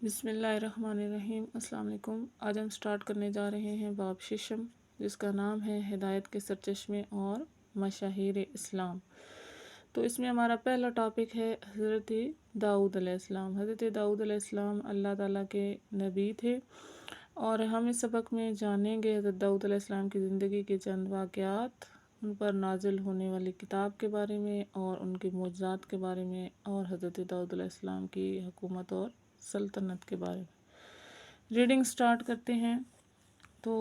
بسم اللہ الرحمن الرحیم۔ السلام علیکم۔ آج ہم سٹارٹ کرنے جا رہے ہیں باب ششم، جس کا نام ہے ہدایت کے سرچشمے اور مشاہیر اسلام۔ تو اس میں ہمارا پہلا ٹاپک ہے حضرت داؤد علیہ السلام۔ حضرت داؤد علیہ السلام اللہ تعالیٰ کے نبی تھے، اور ہم اس سبق میں جانیں گے حضرت داؤد علیہ السلام کی زندگی کے چند واقعات، ان پر نازل ہونے والی کتاب کے بارے میں اور ان کے معجزات کے بارے میں، اور حضرت داؤد علیہ السلام کی حکومت اور سلطنت کے بارے میں۔ ریڈنگ سٹارٹ کرتے ہیں۔ تو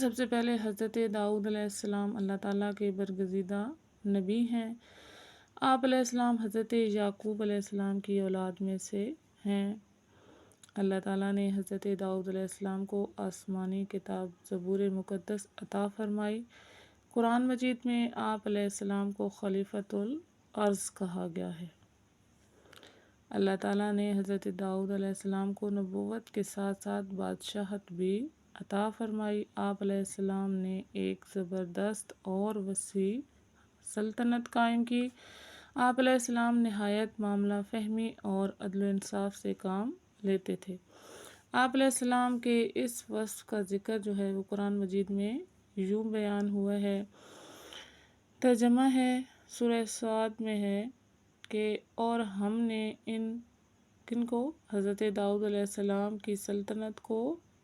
سب سے پہلے حضرت داؤد علیہ السلام اللہ تعالیٰ کے برگزیدہ نبی ہیں۔ آپ علیہ السلام حضرت یعقوب علیہ السلام کی اولاد میں سے ہیں۔ اللہ تعالیٰ نے حضرت داؤد علیہ السلام کو آسمانی کتاب زبور مقدس عطا فرمائی۔ قرآن مجید میں آپ علیہ السلام کو خلیفۃ الارض کہا گیا ہے۔ اللہ تعالیٰ نے حضرت داؤد علیہ السلام کو نبوت کے ساتھ ساتھ بادشاہت بھی عطا فرمائی۔ آپ علیہ السلام نے ایک زبردست اور وسیع سلطنت قائم کی۔ آپ علیہ السلام نہایت معاملہ فہمی اور عدل و انصاف سے کام لیتے تھے۔ آپ علیہ السلام کے اس وصف کا ذکر جو ہے وہ قرآن مجید میں یوں بیان ہوا ہے، ترجمہ ہے سورہ صاد میں ہے کہ اور ہم نے کن کو حضرت داؤد علیہ السلام کی سلطنت کو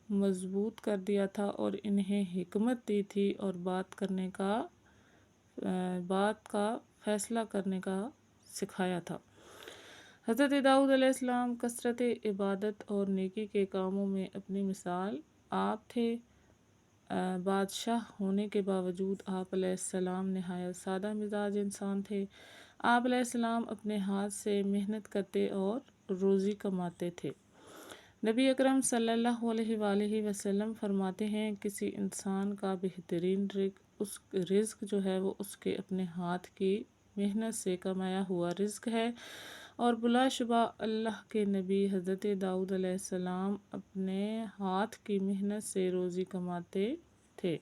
مضبوط کر دیا تھا اور انہیں حکمت دی تھی اور بات کا فیصلہ کرنے کا سکھایا تھا۔ حضرت داؤد علیہ السلام کثرت عبادت اور نیکی کے کاموں میں اپنی مثال آپ تھے۔ بادشاہ ہونے کے باوجود آپ علیہ السلام نہایت سادہ مزاج انسان تھے۔ آپ علیہ السلام اپنے ہاتھ سے محنت کرتے اور روزی کماتے تھے۔ نبی اکرم صلی اللہ علیہ وآلہ وسلم فرماتے ہیں، کسی انسان کا بہترین رزق جو ہے وہ اس کے اپنے ہاتھ کی محنت سے کمایا ہوا رزق ہے، اور بلا شبہ اللہ کے نبی حضرت داؤد علیہ السلام اپنے ہاتھ کی محنت سے روزی کماتے تھے۔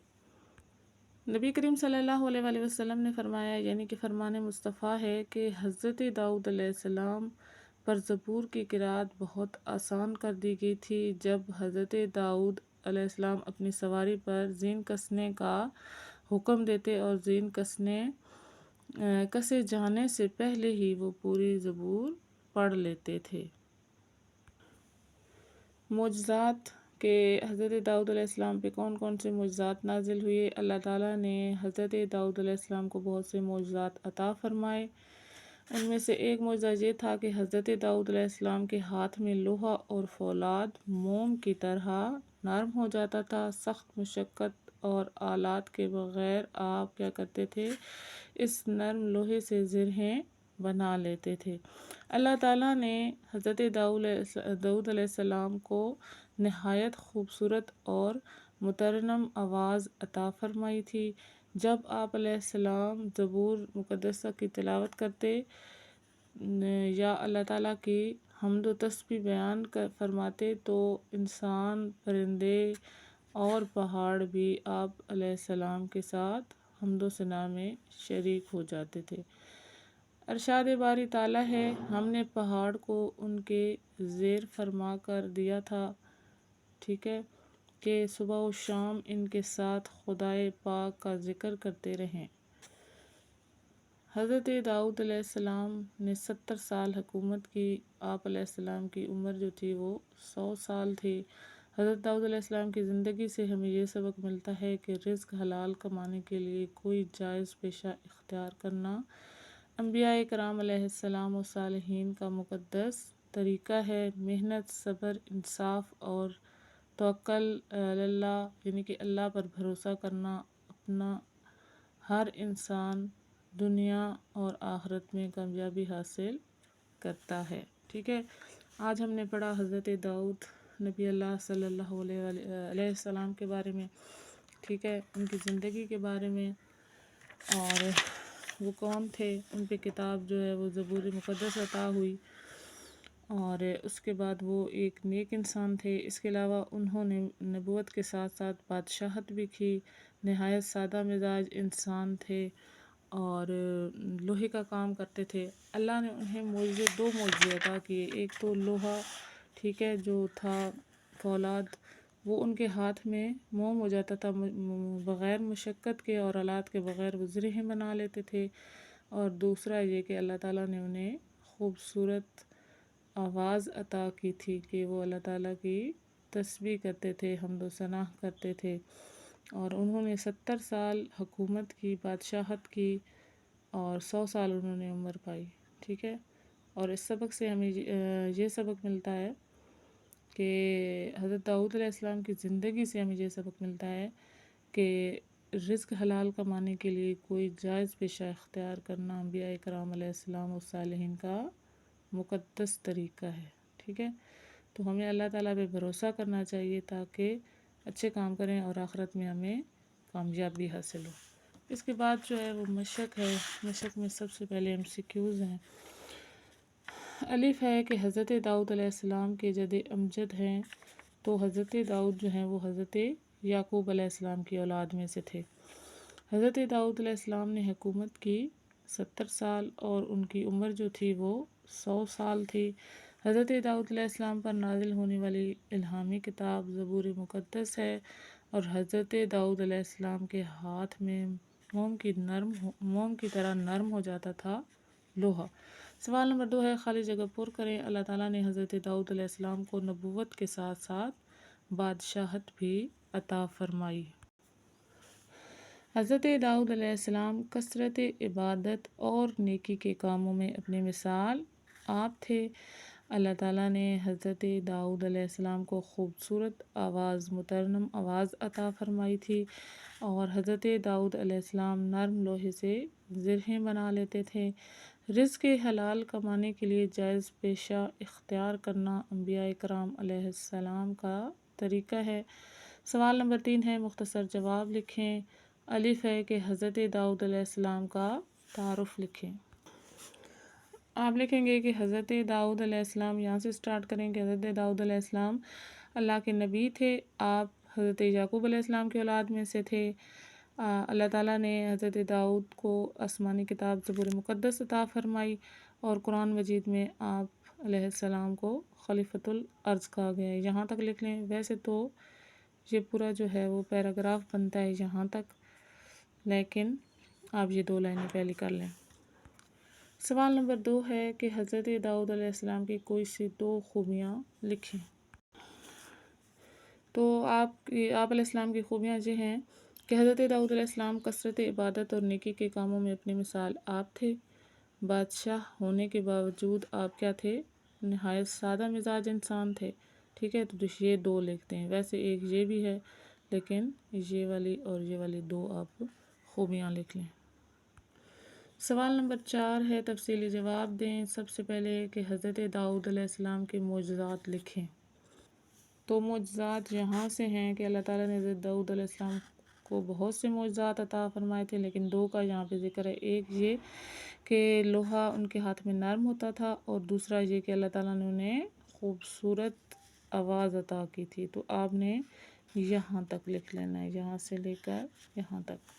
نبی کریم صلی اللہ علیہ وآلہ وسلم نے فرمایا، یعنی کہ فرمان مصطفیٰ ہے کہ حضرت داؤد علیہ السلام پر زبور کی قرأت بہت آسان کر دی گئی تھی۔ جب حضرت داؤد علیہ السلام اپنی سواری پر زین کسنے کا حکم دیتے اور زین کسے جانے سے پہلے ہی وہ پوری زبور پڑھ لیتے تھے۔ معجزات کہ حضرت داؤد علیہ السلام پہ کون کون سے معجزات نازل ہوئے۔ اللہ تعالیٰ نے حضرت داؤد علیہ السلام کو بہت سے معجزات عطا فرمائے۔ ان میں سے ایک معجزہ یہ تھا کہ حضرت داؤد علیہ السلام کے ہاتھ میں لوہا اور فولاد موم کی طرح نرم ہو جاتا تھا۔ سخت مشقت اور آلات کے بغیر آپ کیا کرتے تھے، اس نرم لوہے سے زرہیں بنا لیتے تھے۔ اللہ تعالیٰ نے حضرت داؤد علیہ السلام کو نہایت خوبصورت اور مترنم آواز عطا فرمائی تھی۔ جب آپ علیہ السلام زبور مقدسہ کی تلاوت کرتے یا اللہ تعالیٰ کی حمد و تسبیح بیان فرماتے تو انسان، پرندے اور پہاڑ بھی آپ علیہ السلام کے ساتھ حمد و ثنا میں شریک ہو جاتے تھے۔ ارشاد باری تعالیٰ ہے، ہم نے پہاڑ کو ان کے زیر فرما کر دیا تھا، ٹھیک ہے، کہ صبح و شام ان کے ساتھ خدائے پاک کا ذکر کرتے رہیں۔ حضرت داؤد علیہ السلام نے 70 سال حکومت کی۔ آپ علیہ السلام کی عمر جو تھی وہ 100 سال تھی۔ حضرت داؤد علیہ السلام کی زندگی سے ہمیں یہ سبق ملتا ہے کہ رزق حلال کمانے کے لیے کوئی جائز پیشہ اختیار کرنا انبیاء کرام علیہ السلام و صالحین کا مقدس طریقہ ہے۔ محنت، صبر، انصاف اور توکل اللہ، یعنی کہ اللہ پر بھروسہ کرنا اپنا ہر انسان دنیا اور آخرت میں کامیابی حاصل کرتا ہے، ٹھیک ہے۔ آج ہم نے پڑھا حضرت داؤد نبی اللہ صلی اللہ علیہ السلام کے بارے میں، ٹھیک ہے، ان کی زندگی کے بارے میں، اور وہ کون تھے، ان پہ کتاب جو ہے وہ زبور مقدس عطا ہوئی، اور اس کے بعد وہ ایک نیک انسان تھے۔ اس کے علاوہ انہوں نے نبوت کے ساتھ ساتھ بادشاہت بھی کی، نہایت سادہ مزاج انسان تھے اور لوہے کا کام کرتے تھے۔ اللہ نے انہیں دو معجزے عطا کیے، ایک تو لوہا ٹھیک ہے، جو تھا فولاد، وہ ان کے ہاتھ میں موم ہو جاتا تھا بغیر مشقت کے، اور آلات کے بغیر وہ زرہیں بنا لیتے تھے۔ اور دوسرا یہ کہ اللہ تعالیٰ نے انہیں خوبصورت آواز عطا کی تھی کہ وہ اللہ تعالیٰ کی تسبیح کرتے تھے، حمد و ثنا کرتے تھے، اور انہوں نے 70 سال حکومت کی، بادشاہت کی، اور 100 سال انہوں نے عمر پائی، ٹھیک ہے۔ اور اس سبق سے ہمیں یہ سبق ملتا ہے کہ حضرت داؤد علیہ السلام کی زندگی سے ہمیں یہ سبق ملتا ہے کہ رزق حلال کمانے کے لیے کوئی جائز پیشہ اختیار کرنا انبیاء کرام علیہ السلام و صالحین کا مقدس طریقہ ہے، ٹھیک ہے۔ تو ہمیں اللہ تعالیٰ پہ بھروسہ کرنا چاہیے تاکہ اچھے کام کریں اور آخرت میں ہمیں کامیابی حاصل ہو۔ اس کے بعد جو ہے وہ مشق ہے۔ مشق میں سب سے پہلے MCQs ہیں۔ الف ہے کہ حضرت داؤد علیہ السلام کے جد امجد ہیں، تو حضرت داؤد جو ہیں وہ حضرت یعقوب علیہ السلام کی اولاد میں سے تھے۔ حضرت داؤد علیہ السلام نے حکومت کی 70 سال، اور ان کی عمر جو تھی وہ 100 سال تھی۔ حضرت داؤد علیہ السلام پر نازل ہونے والی الہامی کتاب زبور مقدس ہے، اور حضرت داؤد علیہ السلام کے ہاتھ میں موم کی طرح نرم ہو جاتا تھا لوہا۔ سوال نمبر 2 ہے، خالی جگہ پر کریں۔ اللہ تعالیٰ نے حضرت داؤد علیہ السلام کو نبوت کے ساتھ ساتھ بادشاہت بھی عطا فرمائی۔ حضرت داؤد علیہ السلام کثرت عبادت اور نیکی کے کاموں میں اپنی مثال آپ تھے۔ اللہ تعالیٰ نے حضرت داؤد علیہ السلام کو خوبصورت آواز، مترنم آواز عطا فرمائی تھی، اور حضرت داؤد علیہ السلام نرم لوہے سے زرہیں بنا لیتے تھے۔ رزق حلال کمانے کے لیے جائز پیشہ اختیار کرنا انبیاء کرام علیہ السلام کا طریقہ ہے۔ سوال نمبر 3 ہے، مختصر جواب لکھیں۔ الف ہے کہ حضرت داؤد علیہ السلام کا تعارف لکھیں۔ آپ لکھیں گے کہ حضرت داؤد علیہ السلام، یہاں سے سٹارٹ کریں کہ حضرت داؤد علیہ السلام اللہ کے نبی تھے۔ آپ حضرت یعقوب علیہ السلام کی اولاد میں سے تھے۔ اللہ تعالیٰ نے حضرت داؤد کو آسمانی کتاب زبور مقدس عطا فرمائی، اور قرآن مجید میں آپ علیہ السلام کو خلیفۃ الارض کہا گیا ہے۔ یہاں تک لکھ لیں۔ ویسے تو یہ پورا جو ہے وہ پیراگراف بنتا ہے یہاں تک، لیکن آپ یہ 2 لائنیں پہلے کر لیں۔ سوال نمبر 2 ہے کہ حضرت داؤد علیہ السلام کی کوئی سی 2 خوبیاں لکھیں۔ تو آپ علیہ السلام کی خوبیاں یہ ہیں کہ حضرت داؤد علیہ السلام کثرت عبادت اور نیکی کے کاموں میں اپنی مثال آپ تھے۔ بادشاہ ہونے کے باوجود آپ کیا تھے؟ نہایت سادہ مزاج انسان تھے، ٹھیک ہے۔ تو یہ 2 لکھتے ہیں۔ ویسے ایک یہ بھی ہے، لیکن یہ والی اور یہ والی 2 آپ خوبیاں لکھ لیں۔ سوال نمبر 4 ہے، تفصیلی جواب دیں۔ سب سے پہلے کہ حضرت داؤد علیہ السلام کے معجزات لکھیں۔ تو معجزات یہاں سے ہیں کہ اللہ تعالیٰ نے حضرت داؤد علیہ السلام کو بہت سے معجزات عطا فرمائے تھے، لیکن 2 کا یہاں پہ ذکر ہے۔ ایک یہ کہ لوہا ان کے ہاتھ میں نرم ہوتا تھا، اور دوسرا یہ کہ اللہ تعالیٰ نے انہیں خوبصورت آواز عطا کی تھی۔ تو آپ نے یہاں تک لکھ لینا ہے، یہاں سے لے کر یہاں تک۔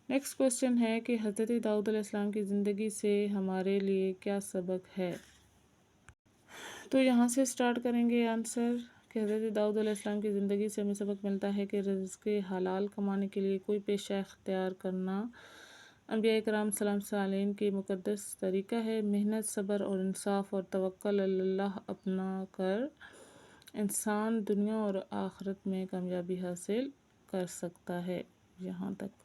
نیکسٹ کوسچن ہے کہ حضرت داؤد علیہ السلام کی زندگی سے ہمارے لیے کیا سبق ہے؟ تو یہاں سے سٹارٹ کریں گے آنسر کہ حضرت داؤد علیہ السلام کی زندگی سے ہمیں سبق ملتا ہے کہ رزق حلال کمانے کے لیے کوئی پیشہ اختیار کرنا انبیاء کرام صلی صالحین کی مقدس طریقہ ہے۔ محنت، صبر اور انصاف اور توکل اللہ اپنا کر انسان دنیا اور آخرت میں کامیابی حاصل کر سکتا ہے۔ یہاں تک۔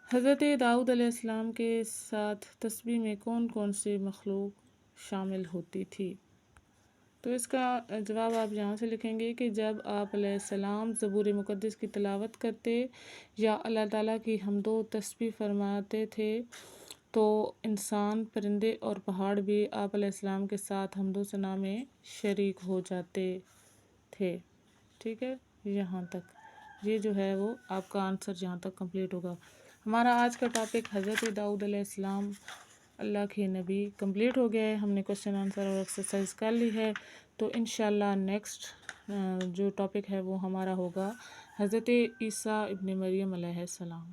حضرت داؤد علیہ السلام کے ساتھ تسبیح میں کون کون سی مخلوق شامل ہوتی تھی؟ تو اس کا جواب آپ یہاں سے لکھیں گے کہ جب آپ علیہ السلام زبور مقدس کی تلاوت کرتے یا اللہ تعالیٰ کی حمد و تسبیح فرماتے تھے، تو انسان، پرندے اور پہاڑ بھی آپ علیہ السلام کے ساتھ حمد و ثنا میں شریک ہو جاتے تھے، ٹھیک ہے۔ یہاں تک یہ جو ہے وہ آپ کا آنسر یہاں تک کمپلیٹ ہوگا۔ ہمارا آج کا ٹاپک حضرت داؤد علیہ السلام اللہ کے نبی کمپلیٹ ہو گیا ہے۔ ہم نے کوسچن آنسر اور ایکسرسائز کر لی ہے۔ تو انشاءاللہ نیکسٹ جو ٹاپک ہے وہ ہمارا ہوگا حضرت عیسیٰ ابن مریم علیہ السلام۔